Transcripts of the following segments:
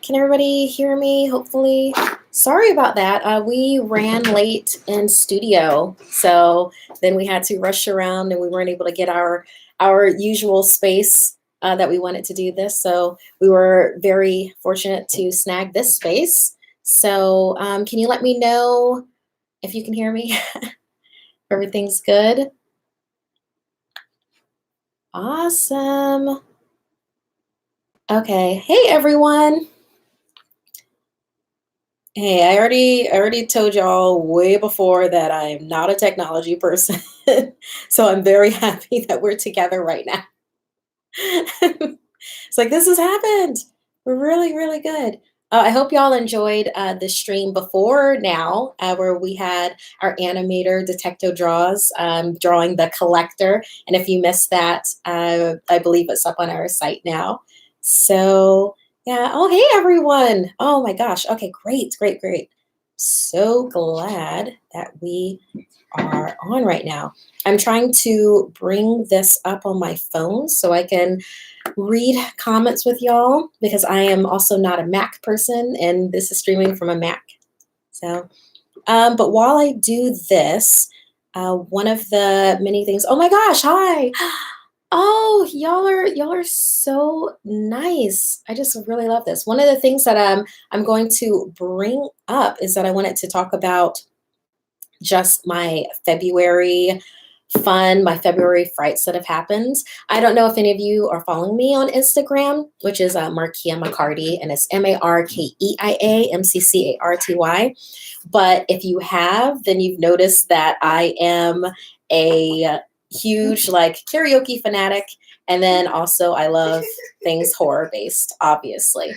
Can everybody hear me? Hopefully. Sorry about that. We ran late in studio, so then we had to rush around, and we weren't able to get our usual space that we wanted to do this. So we were very fortunate to snag this space. So can you let me know if you can hear me? Everything's good. Awesome. Okay. Hey everyone. Hey, I already told y'all way before that I'm not a technology person. So I'm very happy that we're together right now. It's like this has happened. We're really, really good. I hope y'all enjoyed the stream before now, where we had our animator Detecto Draws drawing the collector. And if you missed that, I believe it's up on our site now. So yeah. Oh, hey everyone. Oh my gosh. Okay, great, great, great. So glad that we are on right now. I'm trying to bring this up on my phone so I can read comments with y'all because I am also not a Mac person and this is streaming from a Mac. So, but while I do this, one of the many things. Oh my gosh! Hi. Oh, y'all are so nice. I just really love this. One of the things that I'm going to bring up is that I wanted to talk about just my February fun, my February frights that have happened. I don't know if any of you are following me on Instagram, which is Markeia McCarty, and it's Markeia McCarty. But if you have, then you've noticed that I am a huge like karaoke fanatic. And then also I love things horror based, obviously.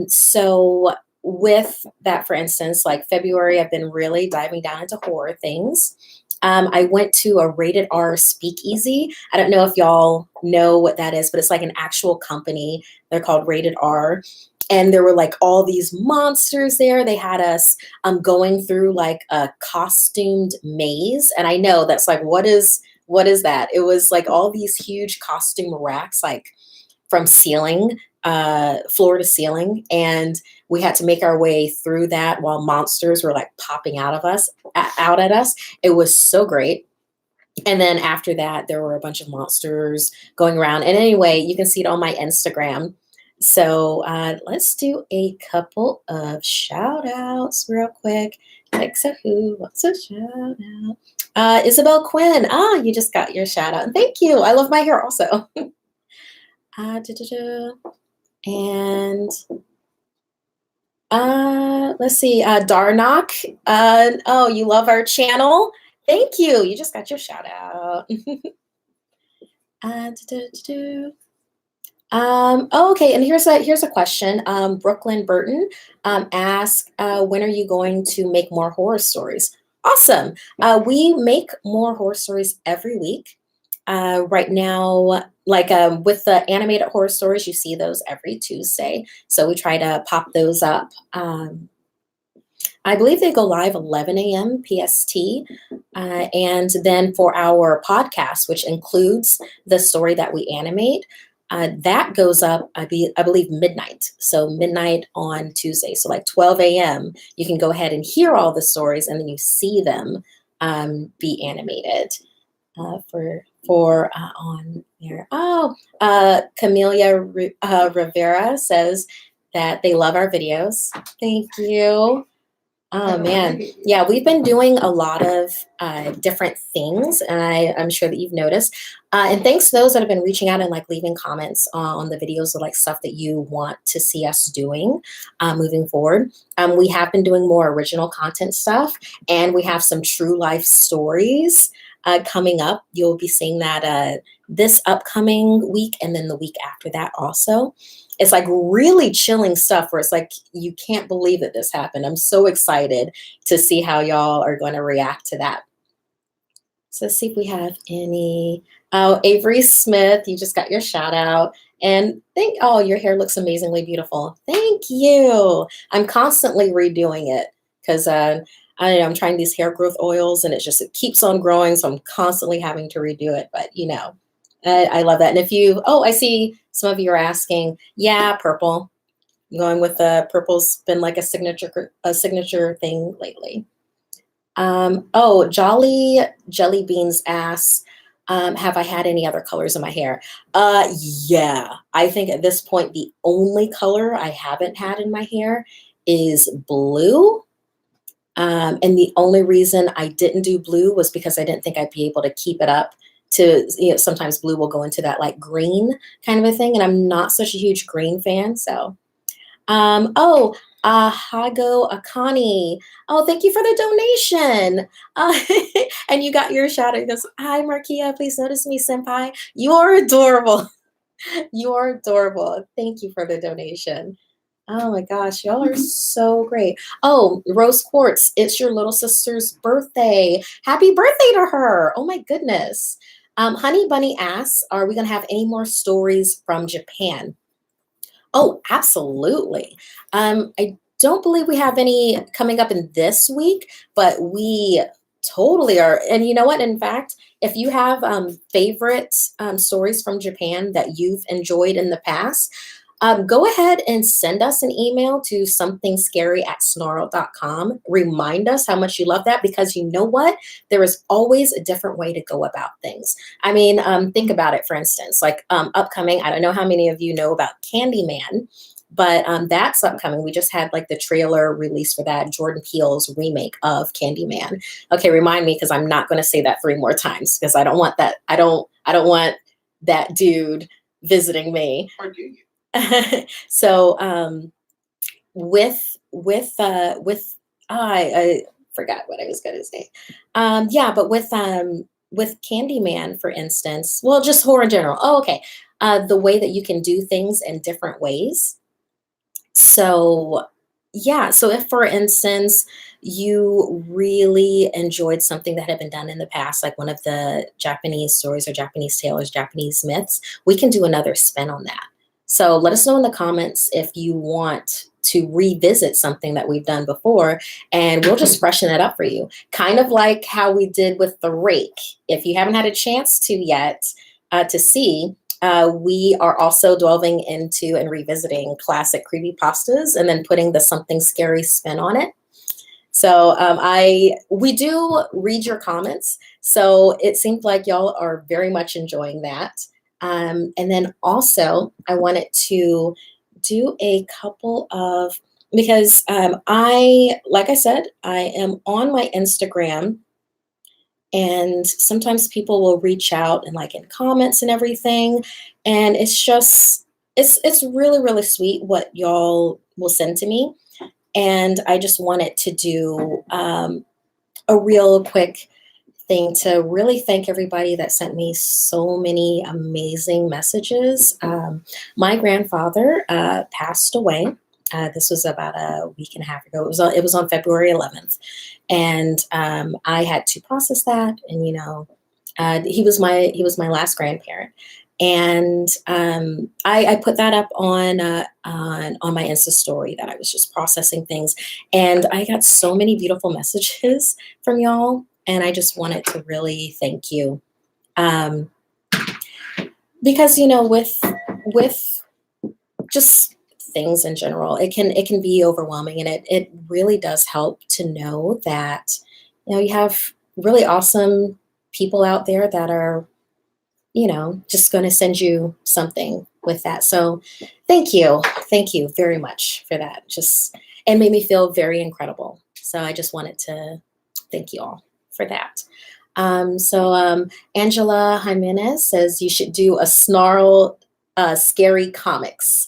So with that, for instance, like February, I've been really diving down into horror things. I went to a rated R speakeasy. I don't know if y'all know what that is, but it's like an actual company. They're called Rated R. And there were like all these monsters there. They had us going through like a costumed maze. And I know that's like, what is that? It was like all these huge costume racks, like from ceiling, floor to ceiling. And we had to make our way through that while monsters were like popping out at us. It was so great. And then after that, there were a bunch of monsters going around. And anyway, you can see it on my Instagram. So let's do a couple of shout outs real quick. Like, so who wants a shout out? Isabel Quinn. Ah, you just got your shout out. And thank you. I love my hair also. And let's see, Darnock. Oh, you love our channel? Thank you. You just got your shout out. Oh, okay, and here's a question. Brooklyn Burton asked, when are you going to make more horror stories? Awesome. We make more horror stories every week. Right now, like with the animated horror stories, you see those every Tuesday. So we try to pop those up. I believe they go live 11 a.m. PST. And then for our podcast, which includes the story that we animate, that goes up, I believe, midnight. So midnight on Tuesday. So like 12 a.m., you can go ahead and hear all the stories and then you see them be animated for on there. Oh, Camelia Rivera says that they love our videos. Thank you. Oh man, yeah, we've been doing a lot of different things, and I'm sure that you've noticed. And thanks to those that have been reaching out and like leaving comments on the videos of like stuff that you want to see us doing moving forward. We have been doing more original content stuff, and we have some true life stories coming up. You'll be seeing that this upcoming week, and then the week after that also. It's like really chilling stuff where it's like, you can't believe that this happened. I'm so excited to see how y'all are going to react to that. So let's see if we have any. Oh, Avery Smith, you just got your shout out. And oh, your hair looks amazingly beautiful. Thank you. I'm constantly redoing it because I'm trying these hair growth oils and it keeps on growing. So I'm constantly having to redo it. But you know, I love that. And if you, I see some of you are asking, yeah, purple. Going with the purple's been like a signature thing lately. Oh, Jolly Jelly Beans asks, have I had any other colors in my hair? Yeah. I think at this point, the only color I haven't had in my hair is blue. And the only reason I didn't do blue was because I didn't think I'd be able to keep it up to, sometimes blue will go into that like green kind of a thing. And I'm not such a huge green fan. So, oh, Hago Akani. Oh, thank you for the donation. And you got your shout out. He goes, hi, Markeia. Please notice me, senpai. You are adorable. You are adorable. Thank you for the donation. Oh my gosh, y'all are so great. Oh, Rose Quartz, it's your little sister's birthday. Happy birthday to her. Oh my goodness. Honey Bunny asks, are we going to have any more stories from Japan? Oh, absolutely. I don't believe we have any coming up in this week, but we totally are. And you know what? In fact, if you have favorite stories from Japan that you've enjoyed in the past, go ahead and send us an email to somethingscary@snarled.com. Remind us how much you love that, because you know what? There is always a different way to go about things. I mean, think about it, for instance, like upcoming, I don't know how many of you know about Candyman, but that's upcoming. We just had like the trailer release for that, Jordan Peele's remake of Candyman. Okay, remind me, because I'm not going to say that 3 more times, because I don't want that. I don't want that dude visiting me. Or do you? So I forgot what I was going to say. Yeah, but with Candyman, for instance, well, just horror in general. Oh, okay. The way that you can do things in different ways. So yeah, so if, for instance, you really enjoyed something that had been done in the past, like one of the Japanese stories or Japanese tales, Japanese myths, we can do another spin on that. So let us know in the comments if you want to revisit something that we've done before, and we'll just freshen it up for you. Kind of like how we did with the rake. If you haven't had a chance to yet to see, we are also delving into and revisiting classic creepypastas and then putting the Something Scary spin on it. So we do read your comments. So it seems like y'all are very much enjoying that. And then also I wanted to do a couple of, because like I said, I am on my Instagram, and sometimes people will reach out and like in comments and everything. And it's just, it's really, really sweet what y'all will send to me. And I just wanted to do a real quick thing to really thank everybody that sent me so many amazing messages. My grandfather passed away. This was about a week and a half ago. It was on February 11th, and I had to process that. And he was my last grandparent, and I put that up on my Insta story, that I was just processing things, and I got so many beautiful messages from y'all, and I just wanted to really thank you, because with just things in general, it can be overwhelming, and it really does help to know that you have really awesome people out there that are just going to send you something with that. So thank you very much for that. Just, it made me feel very incredible. So I just wanted to thank you all for that. Angela Jimenez says you should do a Snarl Scary Comics.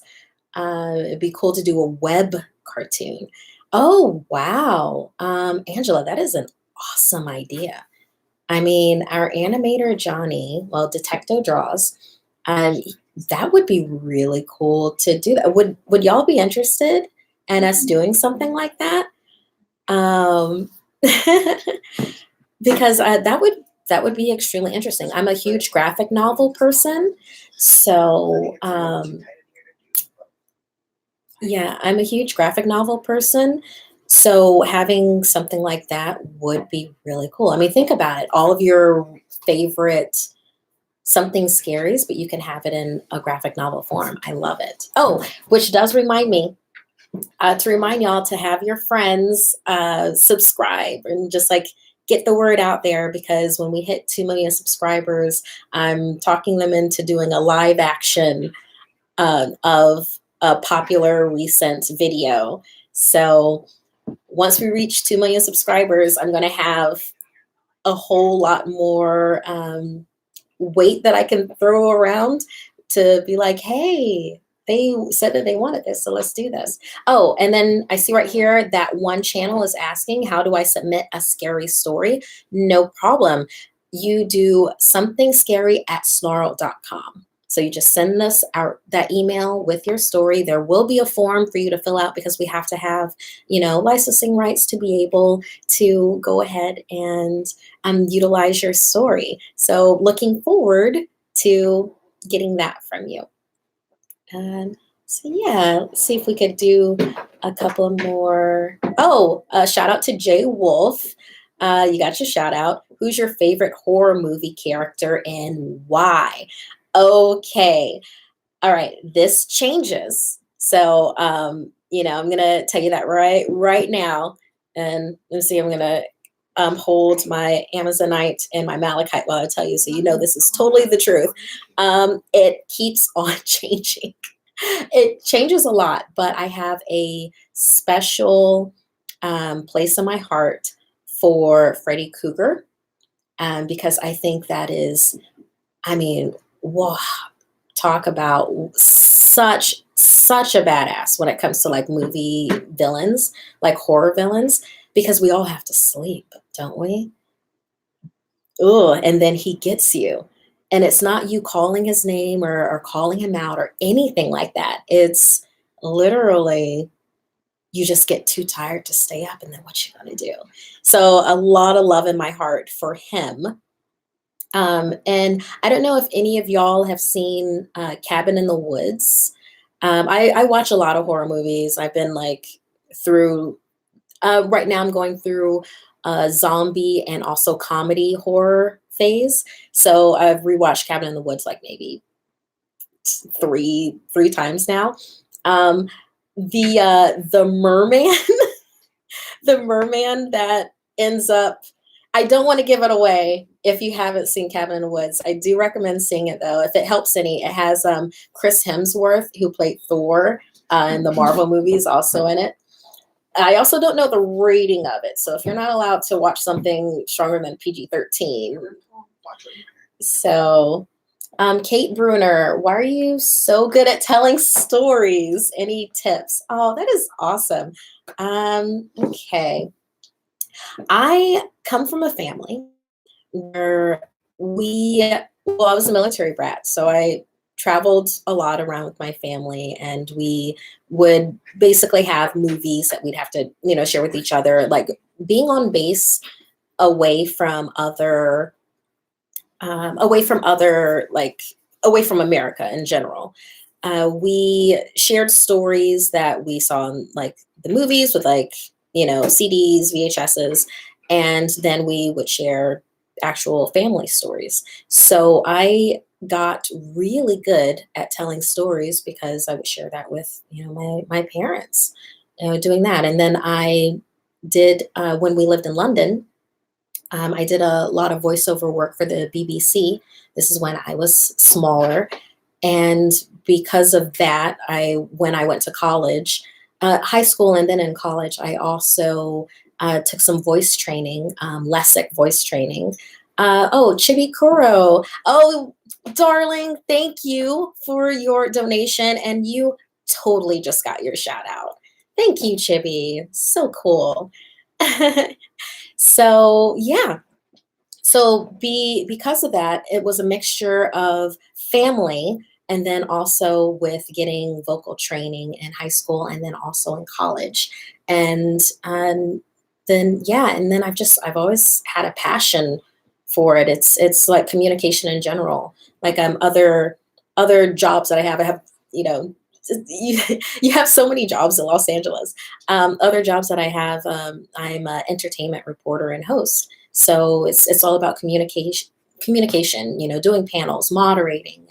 It'd be cool to do a web cartoon. Oh, wow. Angela, that is an awesome idea. I mean, our animator, Johnny, well, Detecto Draws, that would be really cool to do that. Would y'all be interested in us doing something like that? Because that would be extremely interesting. I'm a huge graphic novel person, so yeah, I'm a huge graphic novel person. So having something like that would be really cool. I mean, think about it. All of your favorite something scaries, but you can have it in a graphic novel form. I love it. Oh, which does remind me, to remind y'all to have your friends subscribe and just like get the word out there, because when we hit 2 million subscribers, I'm talking them into doing a live action of a popular recent video. So once we reach 2 million subscribers, I'm going to have a whole lot more weight that I can throw around to be like, hey, they said that they wanted this, so let's do this. Oh, and then I see right here that one channel is asking, how do I submit a scary story? No problem. You do somethingscary@snarled.com. So you just send us that email with your story. There will be a form for you to fill out because we have to have, licensing rights to be able to go ahead and utilize your story. So looking forward to getting that from you. So yeah, let's see if we could do a couple more. Oh, shout out to Jay Wolf. You got your shout out. Who's your favorite horror movie character and why? Okay. All right. This changes. So, I'm going to tell you that right now. And let's see, I'm going to hold my Amazonite and my Malachite while I tell you, so this is totally the truth. It keeps on changing. It changes a lot, but I have a special place in my heart for Freddy Krueger, because I think that is, wow, talk about such a badass when it comes to like movie villains, like horror villains, because we all have to sleep, don't we? Oh, and then he gets you. And it's not you calling his name or calling him out or anything like that. It's literally you just get too tired to stay up, and then what you gonna do? So a lot of love in my heart for him. And I don't know if any of y'all have seen Cabin in the Woods. I watch a lot of horror movies. I've been like through, right now I'm going through zombie and also comedy horror phase. So I've rewatched Cabin in the Woods like maybe three times now. The merman, the merman that ends up, I don't want to give it away if you haven't seen Cabin in the Woods. I do recommend seeing it though, if it helps any. It has Chris Hemsworth, who played Thor in the Marvel movies, also in it. I also don't know the rating of it, so if you're not allowed to watch something stronger than PG-13. So, Kate Bruner, why are you so good at telling stories? Any tips? Oh, that is awesome. Okay. I come from a family where I was a military brat, so I traveled a lot around with my family, and we would basically have movies that we'd have to, share with each other, like being on base away from other, like away from America in general. We shared stories that we saw in like the movies with like, CDs, VHSs, and then we would share actual family stories. So I got really good at telling stories because I would share that with, my parents, doing that. And then I did, when we lived in London, I did a lot of voiceover work for the BBC. This is when I was smaller. And because of that, when I went to college, high school and then in college, I also took some voice training, LESIC voice training. Chibi Kuro. Oh, darling, thank you for your donation. And you totally just got your shout out. Thank you, Chibi. So cool. So yeah. So because of that, it was a mixture of family, and then also with getting vocal training in high school and then also in college. And then I've always had a passion for it. It's like communication in general. Like other jobs that I have, you, you have so many jobs in Los Angeles. Other jobs that I have, I'm an entertainment reporter and host. So it's all about communication, doing panels, moderating,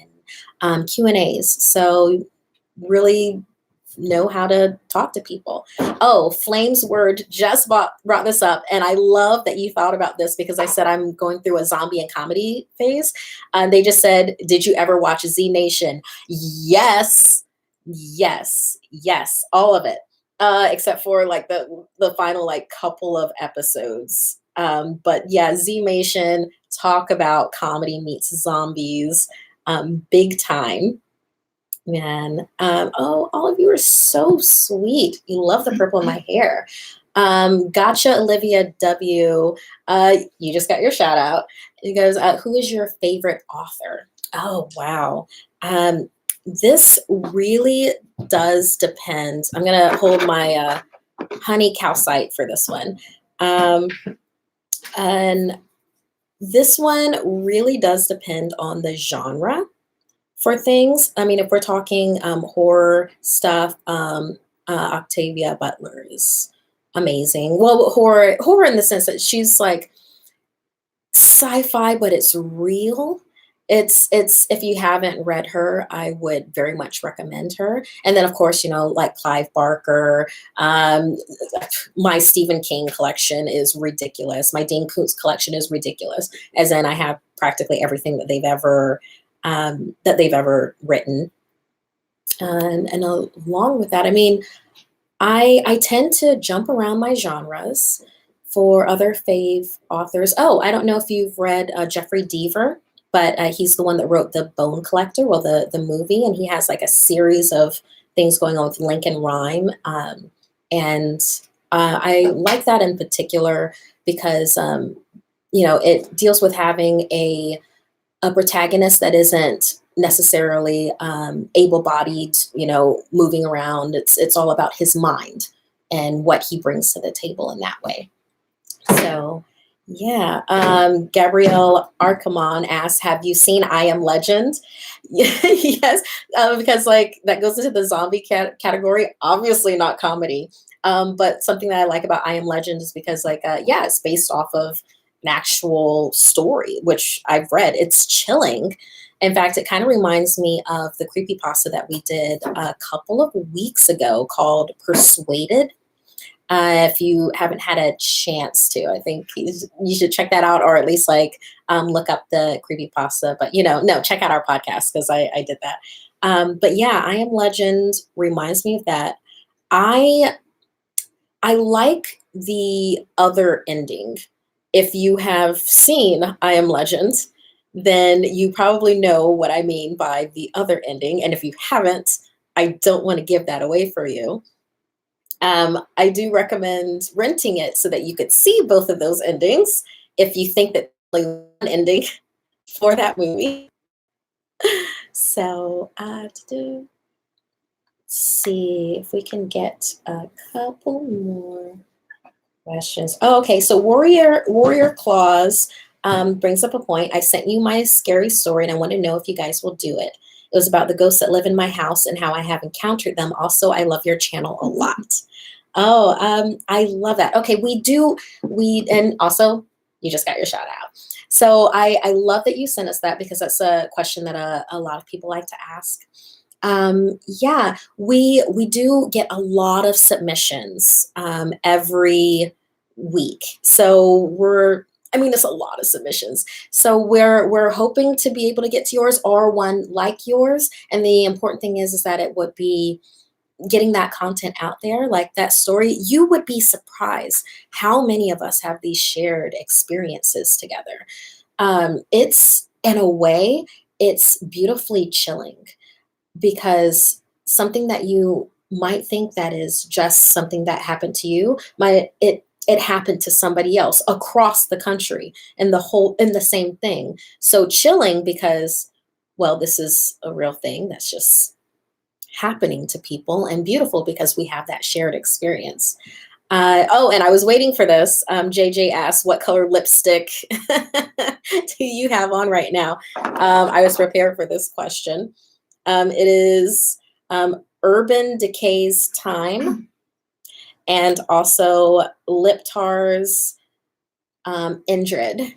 and Q&As. So really know how to talk to people. Oh, Flames Word just brought this up, and I love that you thought about this because I said I'm going through a zombie and comedy phase. They just said, "Did you ever watch Z Nation?" Yes, yes, yes, all of it, except for like the final like couple of episodes. But yeah, Z Nation, talk about comedy meets zombies, big time. Man, oh, all of you are so sweet. You love the purple in my hair. Gotcha, Olivia W. You just got your shout out. It goes, who is your favorite author? Oh, wow. This really does depend. I'm going to hold my honey calcite for this one. And this one really does depend on the genre for things. I mean, if we're talking horror stuff, Octavia Butler is amazing. Well, horror in the sense that she's like sci-fi, but it's real. It's if you haven't read her, I would very much recommend her. And then of course, like Clive Barker, um, my Stephen King collection is ridiculous. My Dean Koontz collection is ridiculous. As in, I have practically everything that they've ever written. And along with that, I mean, I tend to jump around my genres for other fave authors. Oh, I don't know if you've read Jeffrey Deaver, but he's the one that wrote The Bone Collector, well, the movie, and he has like a series of things going on with Lincoln Rhyme. And I like that in particular because, it deals with having a protagonist that isn't necessarily able-bodied, moving around. It's all about his mind and what he brings to the table in that way. So, yeah. Gabrielle Arcamon asks, "Have you seen I Am Legend?" Yes, because like that goes into the zombie category. Obviously, not comedy. But something that I like about I Am Legend is because, like, yeah, it's based off of an actual story, which I've read. It's chilling. In fact, it kind of reminds me of the creepypasta that we did a couple of weeks ago called Persuaded. If you haven't had a chance to, I think you should check that out, or at least like look up the creepypasta. But no, check out our podcast because I did that. But yeah, I Am Legend reminds me of that. I I like the other ending. If you have seen I Am Legend, then you probably know what I mean by the other ending. And if you haven't, I don't want to give that away for you. I do recommend renting it so that you could see both of those endings if you think that there's only one ending for that movie. So, let's see if we can get a couple more questions. Oh, okay. So Warrior Claws brings up a point. I sent you my scary story, and I want to know if you guys will do it. It was about the ghosts that live in my house and how I have encountered them. Also, I love your channel a lot. Oh, I love that. Okay, and also you just got your shout out. So I love that you sent us that because that's a question that a lot of people like to ask. Yeah, we do get a lot of submissions every week. So I mean, it's a lot of submissions. So we're hoping to be able to get to yours or one like yours. And the important thing is that it would be getting that content out there, like that story. You would be surprised how many of us have these shared experiences together. It's in a way, it's beautifully chilling because something that you might think that is just something that happened to you, it happened to somebody else across the country in the same thing. So chilling because, well, this is a real thing that's just happening to people, and beautiful because we have that shared experience. Oh, and I was waiting for this. JJ asked, "What color lipstick do you have on right now?" I was prepared for this question. It is Urban Decay's Time, and also Liptar's Indrid.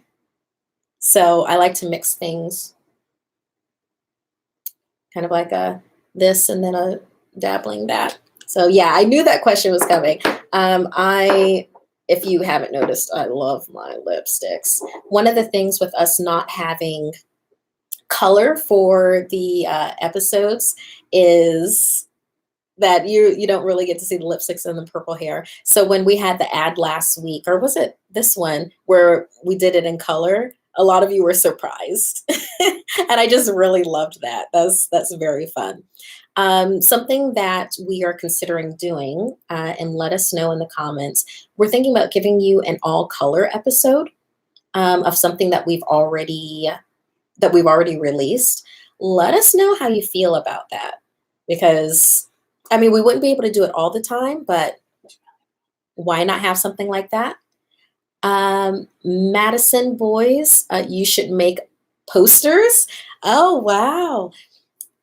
So I like to mix things, kind of like a this and then a dabbling that. So yeah, I knew that question was coming. If you haven't noticed, I love my lipsticks. One of the things with us not having color for the episodes is that you don't really get to see the lipsticks and the purple hair. So when we had the ad last week, or was it this one where we did it in color, a lot of you were surprised. And I just really loved that. That's very fun. Something that we are considering doing, and let us know in the comments, we're thinking about giving you an all color episode of something that we've already released. Let us know how you feel about that, because I mean, we wouldn't be able to do it all the time, but why not have something like that? Madison boys, you should make posters. Oh, wow.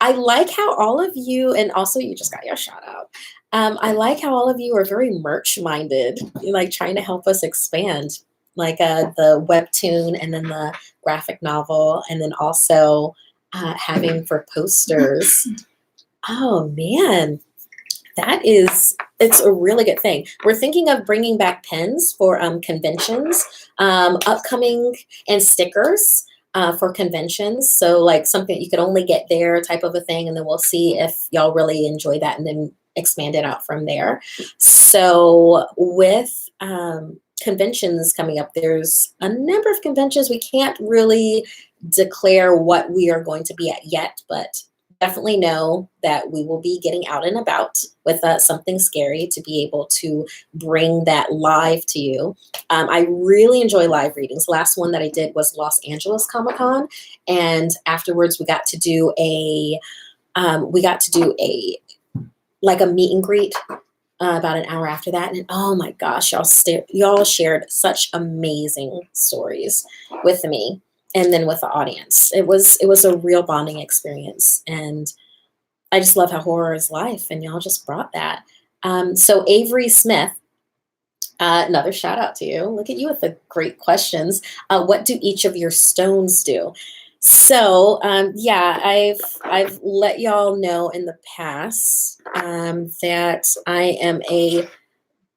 I like how all of you, and also you just got your shout out. I like how all of you are very merch minded, like trying to help us expand, like the webtoon and then the graphic novel, and then also having for posters. Oh man, it's a really good thing. We're thinking of bringing back pens for conventions, upcoming, and stickers for conventions. So like something you could only get there type of a thing. And then we'll see if y'all really enjoy that and then expand it out from there. So with conventions coming up, there's a number of conventions. We can't really declare what we are going to be at yet, but definitely know that we will be getting out and about with Something Scary to be able to bring that live to you. I really enjoy live readings. Last one that I did was Los Angeles Comic Con, and afterwards we got to do a like a meet and greet about an hour after that. And oh my gosh, y'all shared such amazing stories with me and then with the audience. It was a real bonding experience. And I just love how horror is life, and y'all just brought that. So Avery Smith, another shout out to you. Look at you with the great questions. What do each of your stones do? So yeah, I've let y'all know in the past that I am a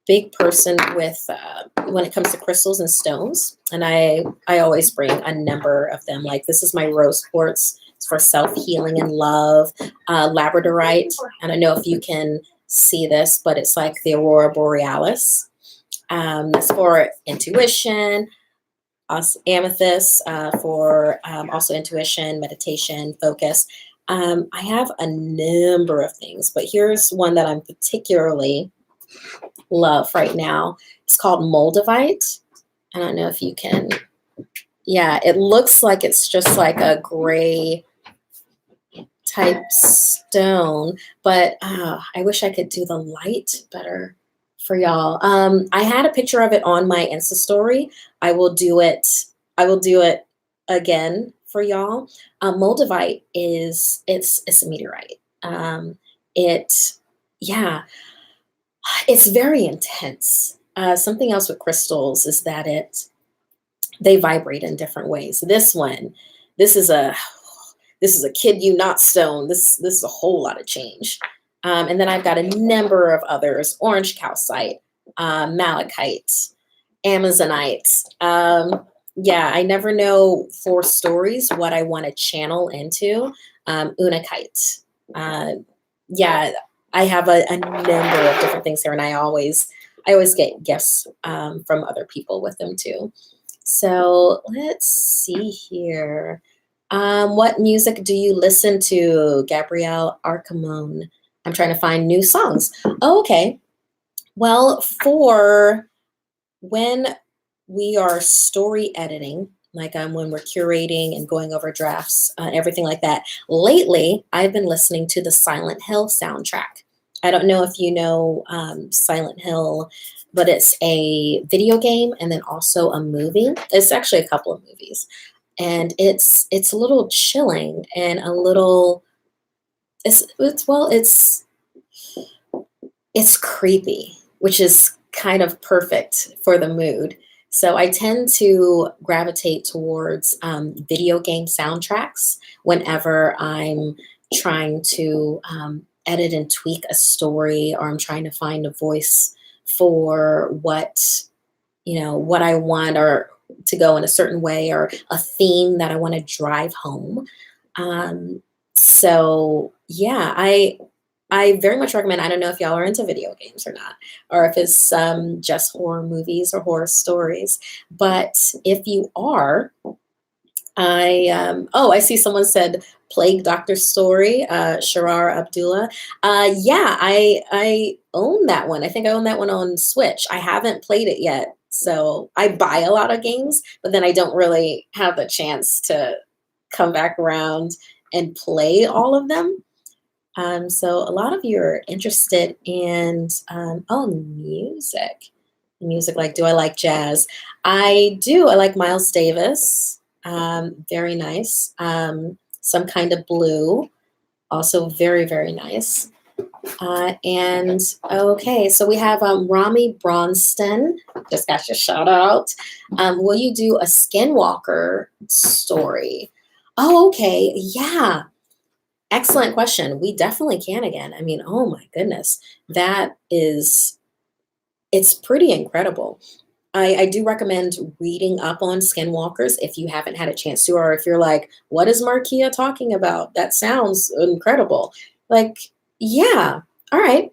big person with when it comes to crystals and stones, and I always bring a number of them. Like this is my rose quartz. It's for self-healing and love. Labradorite, and I know if you can see this, but it's like the aurora borealis. It's for intuition. Amethyst for also intuition, meditation, focus. I have a number of things, but here's one that I'm particularly love right now. It's called Moldavite. I don't know if you can, yeah, it looks like it's just like a gray type stone, but I wish I could do the light better for y'all. I had a picture of it on my Insta story. I will do it again for y'all. Moldavite it's a meteorite. Yeah, it's very intense. Something else with crystals is that they vibrate in different ways. This is a kid you not stone. This is a whole lot of change. And then I've got a number of others: orange calcite, malachite, amazonite. Yeah, I never know for stories what I want to channel into. Unakite. Yeah, I have a number of different things here, and I always get gifts from other people with them too. So let's see here. What music do you listen to, Gabrielle Arcamone? I'm trying to find new songs. Oh, okay. Well, for when we are story editing, like when we're curating and going over drafts, everything like that, lately I've been listening to the Silent Hill soundtrack. I don't know if you know Silent Hill, but it's a video game and then also a movie. It's actually a couple of movies. And it's a little chilling and a little it's creepy, which is kind of perfect for the mood. So I tend to gravitate towards video game soundtracks whenever I'm trying to edit and tweak a story, or I'm trying to find a voice for what I want, or to go in a certain way, or a theme that I want to drive home. So yeah, I very much recommend. I don't know if y'all are into video games or not, or if it's just horror movies or horror stories. But if you are, I see someone said Plague Doctor Story, Sharar Abdullah. Yeah, I own that one. I think I own that one on Switch. I haven't played it yet. So I buy a lot of games, but then I don't really have the chance to come back around and play all of them. So a lot of you are interested in music. Music, like, do I like jazz? I do. I like Miles Davis. Very nice. Some Kind of Blue, also very, very nice. And okay, so we have Rami Bronston. Just got your shout out. Will you do a Skinwalker story? Oh, okay. Yeah. Excellent question. We definitely can again. I mean, oh my goodness. It's pretty incredible. I do recommend reading up on skinwalkers if you haven't had a chance to, or if you're like, what is Markeia talking about? That sounds incredible. Like, yeah, all right.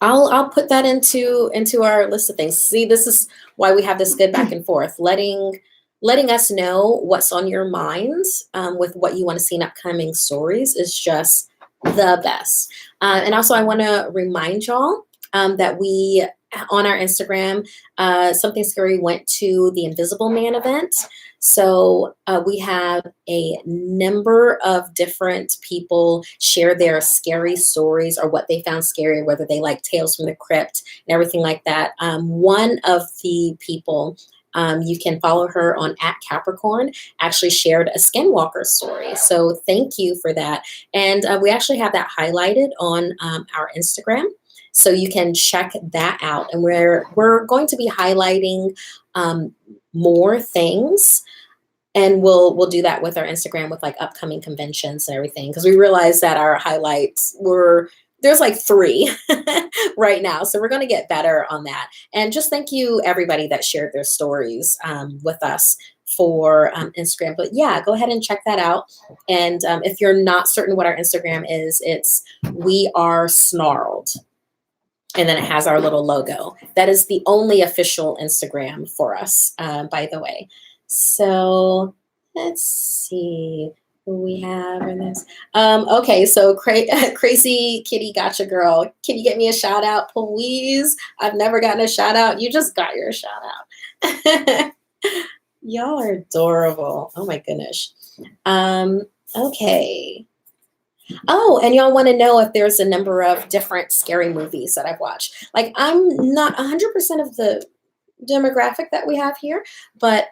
I'll put that into our list of things. See, this is why we have this good back and forth, letting us know what's on your minds, with what you want to see in upcoming stories is just the best. And also, I want to remind y'all that we on our Instagram, Something Scary went to the Invisible Man event. So we have a number of different people share their scary stories, or what they found scary, whether they like Tales from the Crypt and everything like that. One of the people, you can follow her on @Capricorn, actually shared a Skinwalker story. So thank you for that. And we actually have that highlighted on our Instagram. So you can check that out. And we're going to be highlighting more things. And we'll do that with our Instagram, with like upcoming conventions and everything. Because we realized that our highlights there's like 3 right now. So we're going to get better on that. And just thank you everybody that shared their stories with us for Instagram. But yeah, go ahead and check that out. And if you're not certain what our Instagram is, it's We Are Snarled. And then it has our little logo. That is the only official Instagram for us, by the way. So let's see who we have in this. Okay, so Crazy Kitty Gotcha Girl. Can you get me a shout out, please? I've never gotten a shout out. You just got your shout out. Y'all are adorable. Oh my goodness. Okay. Oh, and y'all want to know if there's a number of different scary movies that I've watched. Like, I'm not 100% of the demographic that we have here, but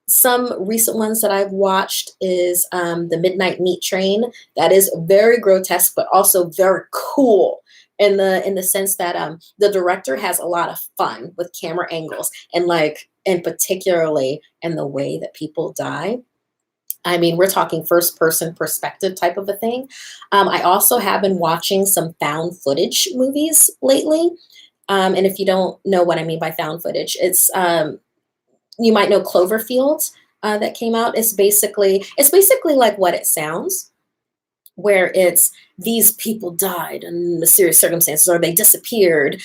some recent ones that I've watched is The Midnight Meat Train. That is very grotesque, but also very cool in the sense that the director has a lot of fun with camera angles, and particularly in the way that people die. I mean, we're talking first person perspective type of a thing. I also have been watching some found footage movies lately. And if you don't know what I mean by found footage, it's you might know Cloverfield, that came out. It's basically like what it sounds, where it's these people died in mysterious circumstances, or they disappeared,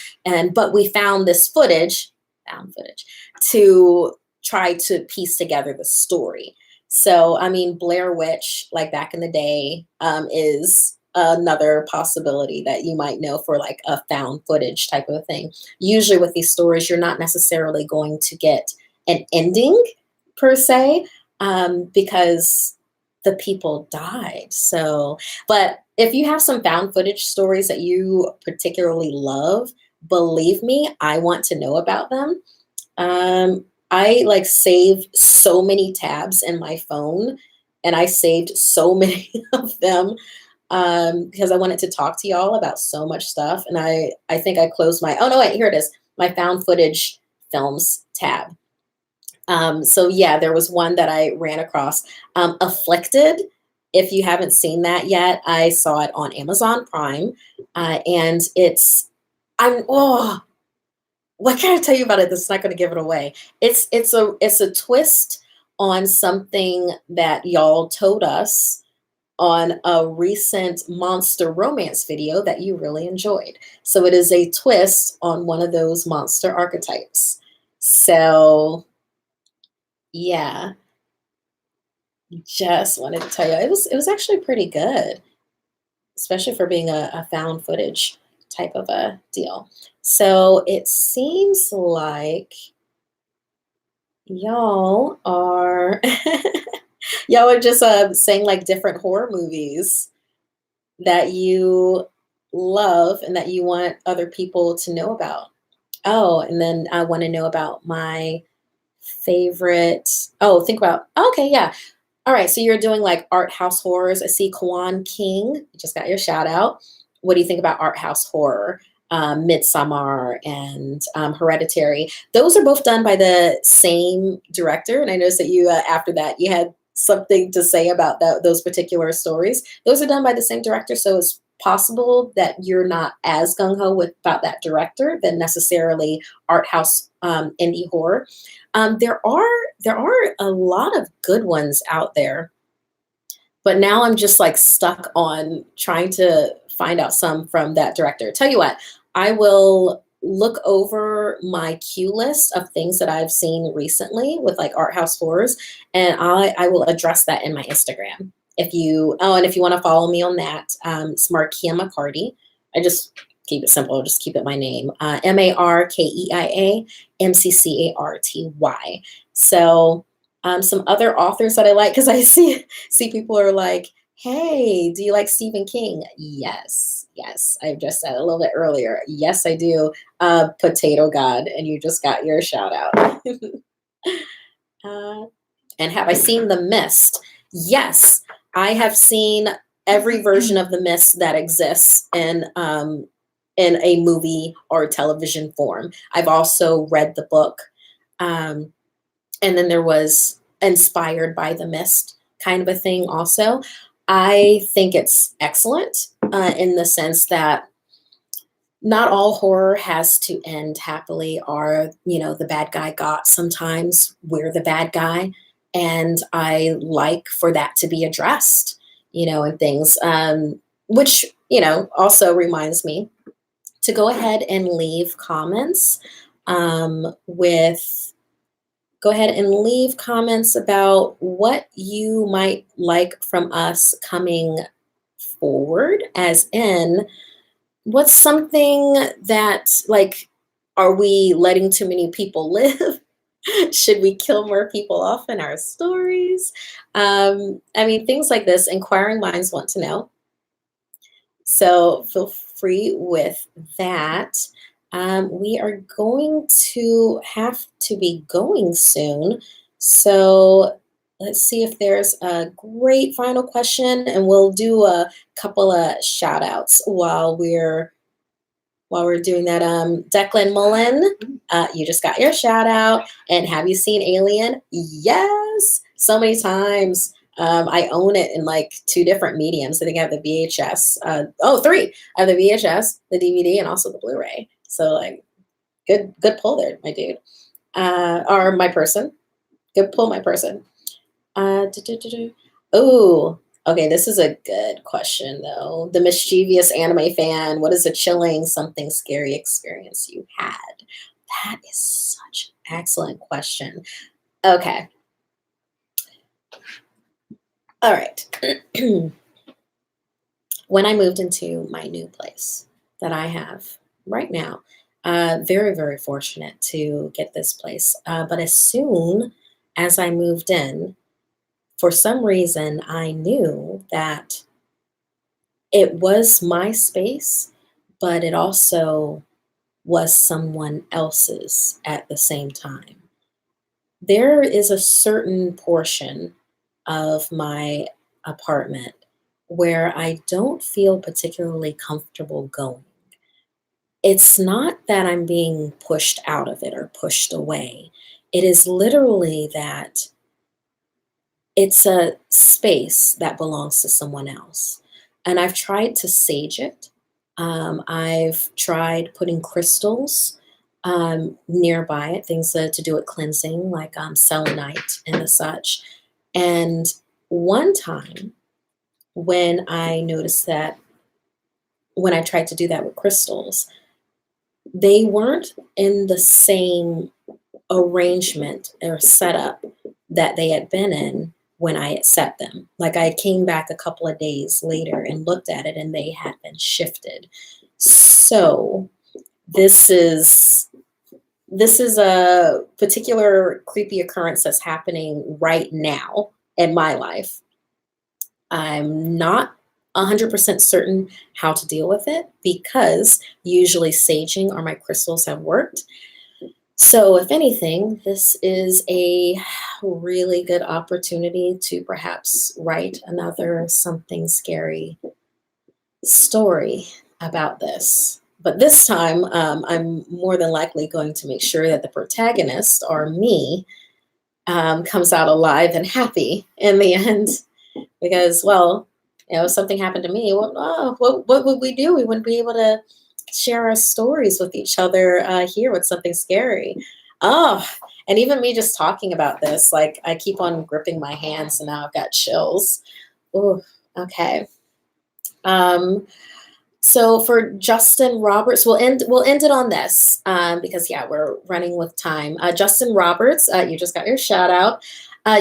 but we found this found footage, to try to piece together the story. So, I mean, Blair Witch, like back in the day, is another possibility that you might know for like a found footage type of a thing. Usually with these stories, you're not necessarily going to get an ending per se, because the people died. So, but if you have some found footage stories that you particularly love, believe me, I want to know about them. I like save so many tabs in my phone, and I saved so many of them because I wanted to talk to y'all about so much stuff. And I think I closed oh no, wait, here it is, my found footage films tab. So yeah, there was one that I ran across, Afflicted. If you haven't seen that yet, I saw it on Amazon Prime, and what can I tell you about it that's not going to give it away? It's a twist on something that y'all told us on a recent monster romance video that you really enjoyed. So it is a twist on one of those monster archetypes. So yeah, just wanted to tell you it was actually pretty good, especially for being a found footage type of a deal. So it seems like y'all are y'all are just saying like different horror movies that you love and that you want other people to know about. Oh, and then I want to know about my favorite. Oh, think about. Okay, yeah. All right, so you're doing like art house horrors. I see Kwan King. You just got your shout out. What do you think about art house horror? Midsummer and Hereditary. Those are both done by the same director. And I noticed that you, after that, you had something to say about those particular stories. Those are done by the same director. So it's possible that you're not as gung ho about that director than necessarily art house indie horror. There are a lot of good ones out there, but now I'm just like stuck on trying to find out some from that director. Tell you what, I will look over my queue list of things that I've seen recently with like art house horrors, and I will address that in my Instagram. And if you want to follow me on that, it's Markeia McCarty. I just keep it simple, just keep it my name. Markeia McCarty. So some other authors that I like, because I see people are like, hey, do you like Stephen King? Yes. I just said a little bit earlier. Yes, I do. Potato God, and you just got your shout out. uh, and have I seen The Mist? Yes, I have seen every version of The Mist that exists in a movie or television form. I've also read the book. And then there was inspired by The Mist kind of a thing also. I think it's excellent in the sense that not all horror has to end happily, or the bad guy got. Sometimes we're the bad guy, and I like for that to be addressed, and things, which also reminds me to go ahead and leave comments with go ahead and leave comments about what you might like from us coming forward, as in what's something that, like, are we letting too many people live? Should we kill more people off in our stories? I mean, things like this, inquiring minds want to know. So feel free with that. We are going to have to be going soon. So let's see if there's a great final question, and we'll do a couple of shout outs while we're doing that. Declan Mullen, you just got your shout out. And have you seen Alien? Yes, so many times. I own it in like 2 different mediums. I think I have the VHS. Three. I have the VHS, the DVD, and also the Blu-ray. So like, good pull there, my dude. Or my person. Good pull, my person. Oh, okay, this is a good question though. The mischievous anime fan, what is a chilling something scary experience you had? That is such an excellent question. Okay. All right. When I moved into my new place that I have right now, very, very fortunate to get this place. But as soon as I moved in, for some reason, I knew that it was my space, but it also was someone else's at the same time. There is a certain portion of my apartment where I don't feel particularly comfortable going. It's not that I'm being pushed out of it or pushed away. It is literally that it's a space that belongs to someone else. And I've tried to sage it. I've tried putting crystals nearby it, things to do with cleansing, like selenite and the such. And one time when I noticed that when I tried to do that with crystals, they weren't in the same arrangement or setup that they had been in when I had set them. Like I came back a couple of days later and looked at it and they had been shifted. So this is a particular creepy occurrence that's happening right now in my life. I'm not 100% certain how to deal with it because usually saging or my crystals have worked. So if anything, this is a really good opportunity to perhaps write another something scary story about this. But this time, I'm more than likely going to make sure that the protagonist, or me, comes out alive and happy in the end. Because, well, if something happened to me, what would we do? We wouldn't be able to share our stories with each other here with something scary. Oh, and even me just talking about this, like I keep on gripping my hands and now I've got chills. Ooh, okay. So for Justin Roberts, we'll end it on this because yeah, we're running with time. Justin Roberts, you just got your shout out.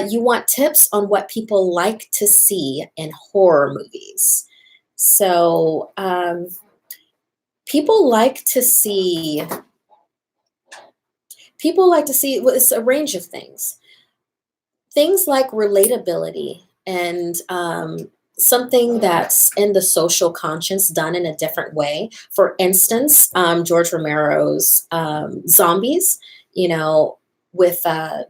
You want tips on what people like to see in horror movies. So people like to see well, it's a range of things. Things like relatability and something that's in the social conscience done in a different way. For instance, George Romero's Zombies, you know, with that,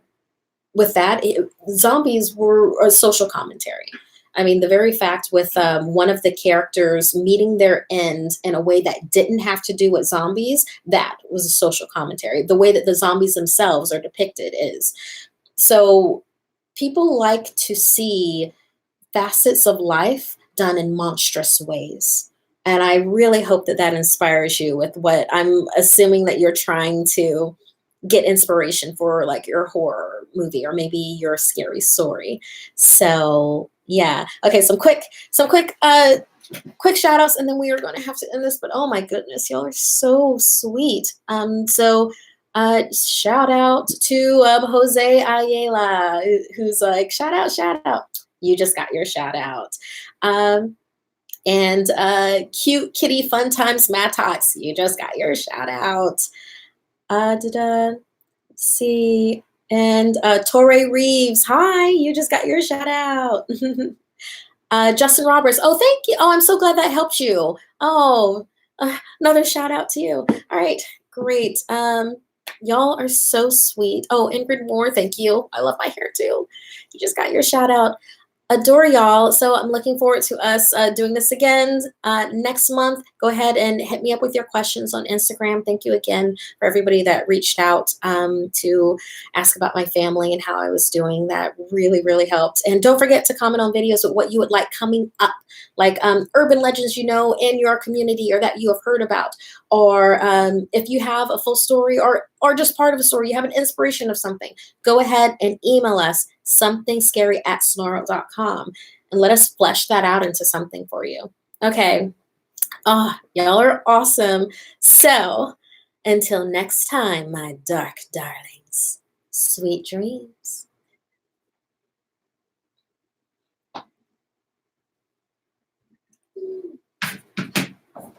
zombies were a social commentary. I mean, the very fact with one of the characters meeting their end in a way that didn't have to do with zombies, that was a social commentary. The way that the zombies themselves are depicted is. So people like to see facets of life done in monstrous ways. And I really hope that that inspires you with what I'm assuming that you're trying to get inspiration for, like your horror movie or maybe your scary story. So yeah. Okay, quick shout outs and then we are going to have to end this, but oh my goodness, y'all are so sweet. Shout out to Jose Ayala, who's like, shout out. You just got your shout out. And Cute Kitty Fun Times Mattox, you just got your shout out. See, and Torre Reeves, hi, you just got your shout out. Justin Roberts, oh, thank you. Oh, I'm so glad that helped you. Oh, another shout out to you. All right, great. Y'all are so sweet. Oh, Ingrid Moore, thank you. I love my hair too. You just got your shout out. Adore y'all. So I'm looking forward to us doing this again next month. Go ahead and hit me up with your questions on Instagram. Thank you again for everybody that reached out to ask about my family and how I was doing. That really, really helped. And don't forget to comment on videos with what you would like coming up, like urban legends you know in your community or that you have heard about. Or if you have a full story or just part of a story, you have an inspiration of something, go ahead and email us somethingscary@snarled.com and let us flesh that out into something for you. Okay. Oh, y'all are awesome. So until next time, my dark darlings, sweet dreams.